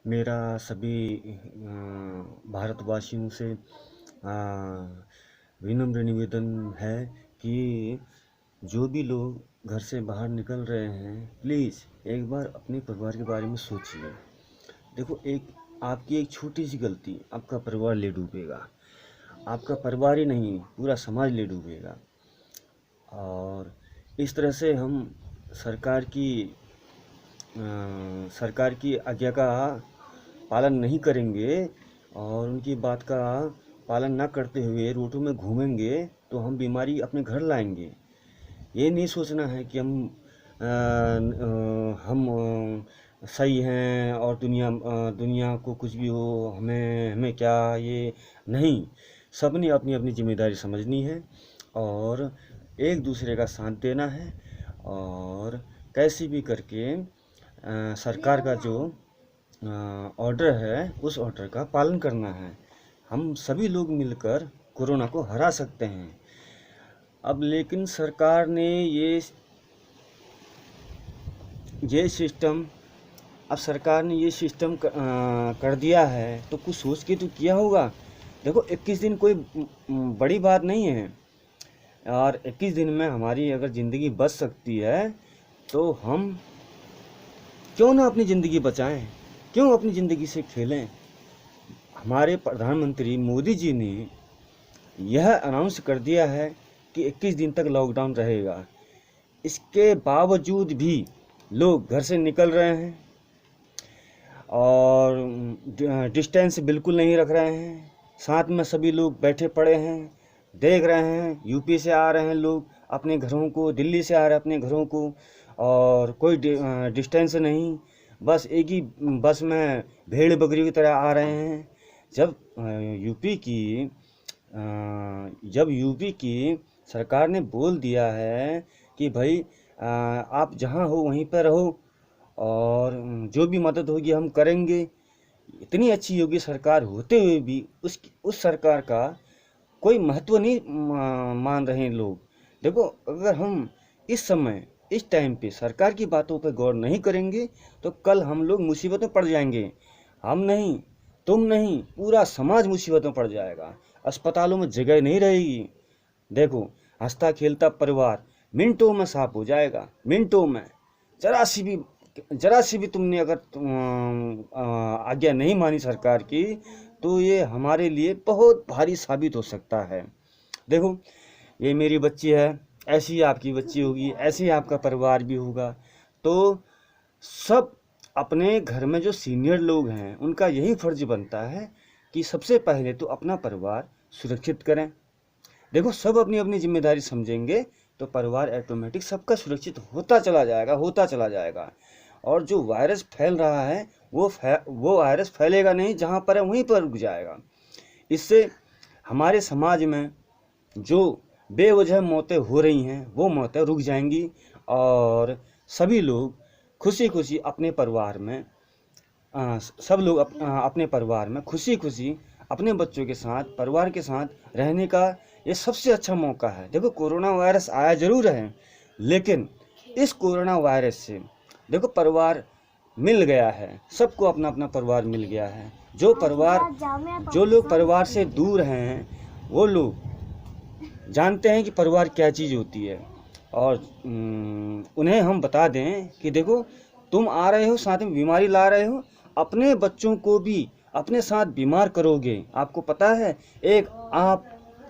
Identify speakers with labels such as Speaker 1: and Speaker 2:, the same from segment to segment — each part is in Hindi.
Speaker 1: मेरा सभी भारतवासियों से विनम्र निवेदन है कि जो भी लोग घर से बाहर निकल रहे हैं, प्लीज़ एक बार अपने परिवार के बारे में सोचिए। देखो, आपकी एक छोटी सी गलती आपका परिवार ले डूबेगा। आपका परिवार ही नहीं, पूरा समाज ले डूबेगा। और इस तरह से हम सरकार की आज्ञा का पालन नहीं करेंगे और उनकी बात का पालन न करते हुए रोडों में घूमेंगे तो हम बीमारी अपने घर लाएंगे। ये नहीं सोचना है कि हम सही हैं और दुनिया को कुछ भी हो, हमें क्या, ये नहीं। सबने अपनी अपनी जिम्मेदारी समझनी है और एक दूसरे का साथ देना है और कैसे भी करके सरकार का जो ऑर्डर है उस ऑर्डर का पालन करना है। हम सभी लोग मिलकर कोरोना को हरा सकते हैं। अब लेकिन सरकार ने ये सिस्टम कर दिया है तो कुछ सोच के तो किया होगा। देखो, 21 दिन कोई बड़ी बात नहीं है और 21 दिन में हमारी अगर ज़िंदगी बच सकती है तो हम क्यों ना अपनी ज़िंदगी बचाएं, क्यों अपनी ज़िंदगी से खेलें। हमारे प्रधानमंत्री मोदी जी ने यह अनाउंस कर दिया है कि 21 दिन तक लॉकडाउन रहेगा। इसके बावजूद भी लोग घर से निकल रहे हैं और डिस्टेंस बिल्कुल नहीं रख रहे हैं। साथ में सभी लोग बैठे पड़े हैं, देख रहे हैं। यूपी से आ रहे हैं लोग अपने घरों को, दिल्ली से आ रहे हैं अपने घरों को और कोई डिस्टेंस नहीं, बस एक ही बस में भेड़ बकरी की तरह आ रहे हैं। जब यूपी की सरकार ने बोल दिया है कि भाई आप जहाँ हो वहीं पर रहो और जो भी मदद होगी हम करेंगे, इतनी अच्छी योगी सरकार होते हुए भी उस सरकार का कोई महत्व नहीं मान रहे हैं लोग। देखो, अगर हम इस टाइम पे सरकार की बातों पर गौर नहीं करेंगे तो कल हम लोग मुसीबत में पड़ जाएंगे। हम नहीं, तुम नहीं, पूरा समाज मुसीबत में पड़ जाएगा। अस्पतालों में जगह नहीं रहेगी। देखो, हंसता खेलता परिवार मिनटों में साफ हो जाएगा, मिनटों में। जरा सी भी तुमने अगर आज्ञा नहीं मानी सरकार की तो ये हमारे लिए बहुत भारी साबित हो सकता है। देखो, ये मेरी बच्ची है, ऐसी आपकी बच्ची होगी, ऐसे ही आपका परिवार भी होगा। तो सब अपने घर में जो सीनियर लोग हैं उनका यही फर्ज बनता है कि सबसे पहले तो अपना परिवार सुरक्षित करें। देखो, सब अपनी अपनी जिम्मेदारी समझेंगे तो परिवार ऑटोमेटिक सबका सुरक्षित होता चला जाएगा। और जो वायरस फैल रहा है वो वायरस फैलेगा नहीं, जहाँ पर है वहीं पर रुक जाएगा। इससे हमारे समाज में जो बेवजह मौतें हो रही हैं वो मौतें रुक जाएंगी और सभी लोग खुशी खुशी अपने परिवार में अपने परिवार में खुशी खुशी अपने बच्चों के साथ, परिवार के साथ रहने का ये सबसे अच्छा मौका है। देखो, कोरोना वायरस आया जरूर है, लेकिन इस कोरोना वायरस से देखो परिवार मिल गया है, सबको अपना अपना परिवार मिल गया है। जो लोग परिवार से दूर हैं वो लोग जानते हैं कि परिवार क्या चीज़ होती है और उन्हें हम बता दें कि देखो, तुम आ रहे हो, साथ में बीमारी ला रहे हो, अपने बच्चों को भी अपने साथ बीमार करोगे। आपको पता है, आप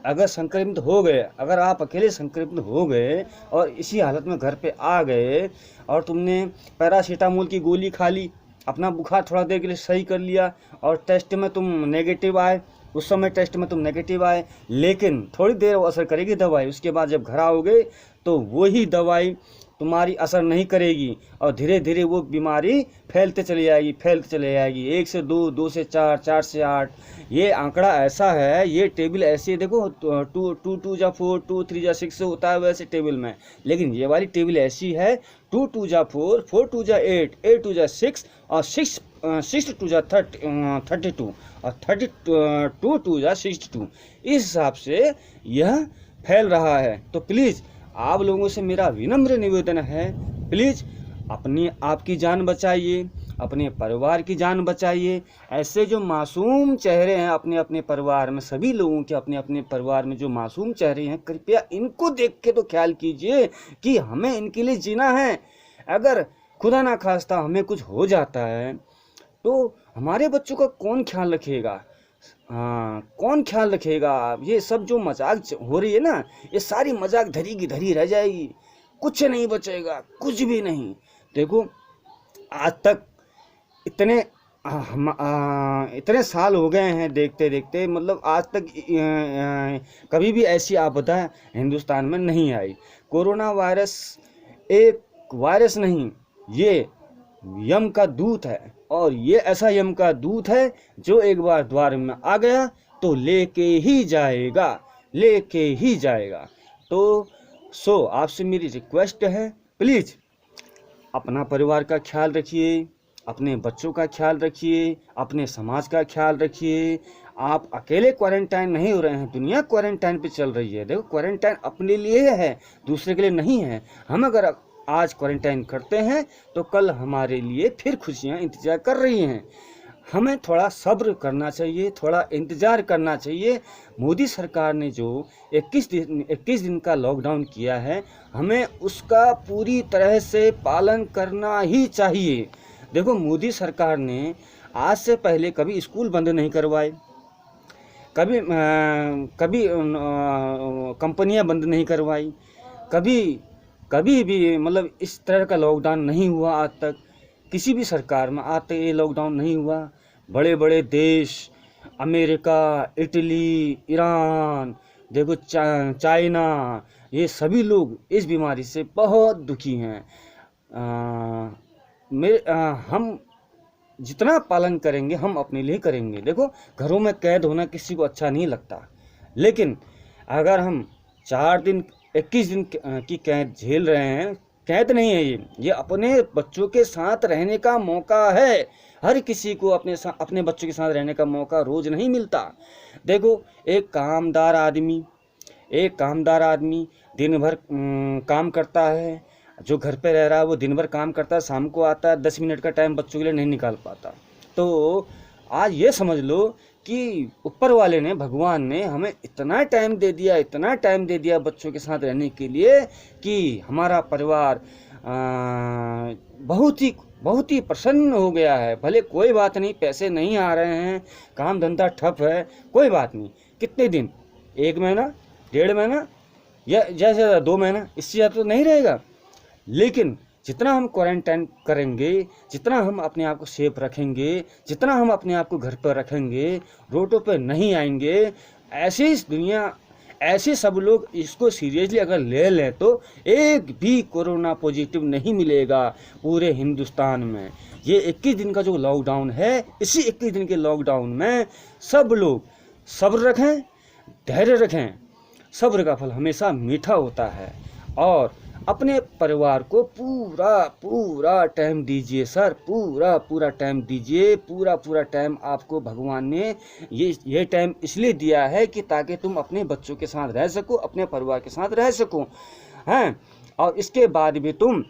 Speaker 1: अगर संक्रमित हो गए, अगर आप अकेले संक्रमित हो गए और इसी हालत में घर पे आ गए और तुमने पैरासीटामोल की गोली खा ली, अपना बुखार थोड़ा देर के लिए सही कर लिया और टेस्ट में तुम नेगेटिव आए, उस समय टेस्ट में तुम नेगेटिव आए, लेकिन थोड़ी देर वो असर करेगी दवाई, उसके बाद जब घर आओगे तो वही दवाई तुम्हारी असर नहीं करेगी और धीरे धीरे वो बीमारी फैलते चली जाएगी 1 से 2, 2 से 4, 4 से 8। ये आंकड़ा ऐसा है, ये टेबल ऐसी है। देखो, 2 2 जा 4, 2 3 जा 6 होता है वैसे टेबल में, लेकिन ये वाली टेबल ऐसी है 2 2 जा 4, 4 2 जा 8, 8 2 जा 6 और 6 2 जा 32 और 32 2 जा 62। इस हिसाब से यह फैल रहा है। तो प्लीज़ आप लोगों से मेरा विनम्र निवेदन है, प्लीज़ आपकी जान बचाइए अपने परिवार की जान बचाइए। ऐसे जो मासूम चेहरे हैं अपने अपने परिवार में, सभी लोगों के अपने अपने परिवार में जो मासूम चेहरे हैं, कृपया इनको देख के तो ख्याल कीजिए कि हमें इनके लिए जीना है। अगर खुदा ना खास्ता हमें कुछ हो जाता है तो हमारे बच्चों का कौन ख्याल रखेगा? हाँ, कौन ख्याल रखेगा? ये सब जो मजाक हो रही है ना, ये सारी मजाक धरी की धरी रह जाएगी, कुछ नहीं बचेगा, कुछ भी नहीं। देखो, आज तक इतने इतने साल हो गए हैं देखते देखते, मतलब आज तक कभी भी ऐसी आपदा हिंदुस्तान में नहीं आई। कोरोना वायरस एक वायरस नहीं, ये यम का दूत है, और ये ऐसा यम का दूत है जो एक बार द्वार में आ गया तो लेके ही जाएगा, लेके ही जाएगा। तो आपसे मेरी रिक्वेस्ट है, प्लीज़ अपना परिवार का ख्याल रखिए, अपने बच्चों का ख्याल रखिए, अपने समाज का ख्याल रखिए। आप अकेले क्वारंटाइन नहीं हो रहे हैं, दुनिया क्वारंटाइन पे चल रही है। देखो, क्वारंटाइन अपने लिए है, दूसरे के लिए नहीं है। हम अगर आज क्वारंटाइन करते हैं तो कल हमारे लिए फिर खुशियां इंतजार कर रही हैं। हमें थोड़ा सब्र करना चाहिए, थोड़ा इंतज़ार करना चाहिए। मोदी सरकार ने जो 21 दिन का लॉकडाउन किया है, हमें उसका पूरी तरह से पालन करना ही चाहिए। देखो, मोदी सरकार ने आज से पहले कभी स्कूल बंद नहीं करवाए, कभी कंपनियां बंद नहीं करवाई, कभी भी मतलब इस तरह का लॉकडाउन नहीं हुआ आज तक। किसी भी सरकार में आज तक ये लॉकडाउन नहीं हुआ। बड़े बड़े देश, अमेरिका, इटली, ईरान, देखो चाइना, ये सभी लोग इस बीमारी से बहुत दुखी हैं। हम जितना पालन करेंगे हम अपने लिए करेंगे। देखो, घरों में कैद होना किसी को अच्छा नहीं लगता, लेकिन अगर हम 21 दिन की कैद झेल रहे हैं, कैद नहीं है ये अपने बच्चों के साथ रहने का मौका है। हर किसी को अपने बच्चों के साथ रहने का मौका रोज नहीं मिलता। देखो, एक कामदार आदमी दिन भर काम करता है, जो घर पे रह रहा है वो दिन भर काम करता है, शाम को आता है, 10 मिनट का टाइम बच्चों के लिए नहीं निकाल पाता। तो आज ये समझ लो कि ऊपर वाले ने, भगवान ने हमें इतना टाइम दे दिया बच्चों के साथ रहने के लिए कि हमारा परिवार बहुत ही प्रसन्न हो गया है। भले कोई बात नहीं, पैसे नहीं आ रहे हैं, काम धंधा ठप है, कोई बात नहीं। कितने दिन, 1 महीना, 1.5 महीना, या ज़्यादा 2 महीना, इससे ज़्यादा तो नहीं रहेगा। लेकिन जितना हम क्वारंटाइन करेंगे, जितना हम अपने आप को सेफ रखेंगे, जितना हम अपने आप को घर पर रखेंगे, रोडों पर नहीं आएंगे, ऐसे सब लोग इसको सीरियसली अगर ले लें तो एक भी कोरोना पॉजिटिव नहीं मिलेगा पूरे हिंदुस्तान में। ये 21 दिन का जो लॉकडाउन है, इसी 21 दिन के लॉकडाउन में सब लोग सब्र रखें, धैर्य रखें। सब्र का फल हमेशा मीठा होता है। और अपने परिवार को पूरा टाइम दीजिए सर, पूरा टाइम दीजिए। पूरा टाइम आपको भगवान ने ये टाइम इसलिए दिया है कि ताकि तुम अपने बच्चों के साथ रह सको, अपने परिवार के साथ रह सको, हैं। और इसके बाद भी तुम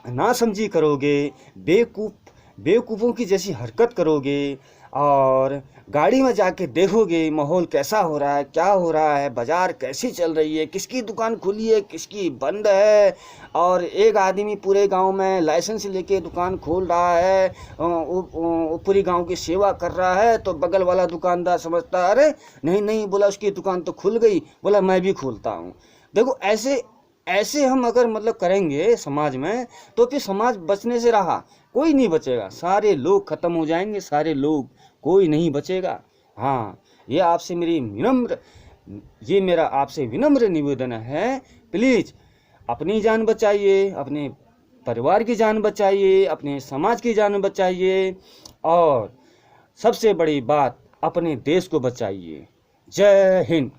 Speaker 1: नासमझी करोगे, बेवकूफ़ों की जैसी हरकत करोगे, और गाड़ी में जाके देखोगे माहौल कैसा हो रहा है, क्या हो रहा है, बाज़ार कैसी चल रही है, किसकी दुकान खुली है, किसकी बंद है। और एक आदमी पूरे गांव में लाइसेंस लेके दुकान खोल रहा है, पूरी गांव की सेवा कर रहा है, तो बगल वाला दुकानदार समझता है अरे नहीं, बोला उसकी दुकान तो खुल गई, बोला मैं भी खोलता हूँ। देखो, ऐसे हम अगर मतलब करेंगे समाज में, तो फिर समाज बचने से रहा, कोई नहीं बचेगा। सारे लोग खत्म हो जाएंगे, सारे लोग, कोई नहीं बचेगा। हाँ, ये मेरा आपसे विनम्र निवेदन है, प्लीज़ अपनी जान बचाइए, अपने परिवार की जान बचाइए, अपने समाज की जान बचाइए, और सबसे बड़ी बात, अपने देश को बचाइए। जय हिंद।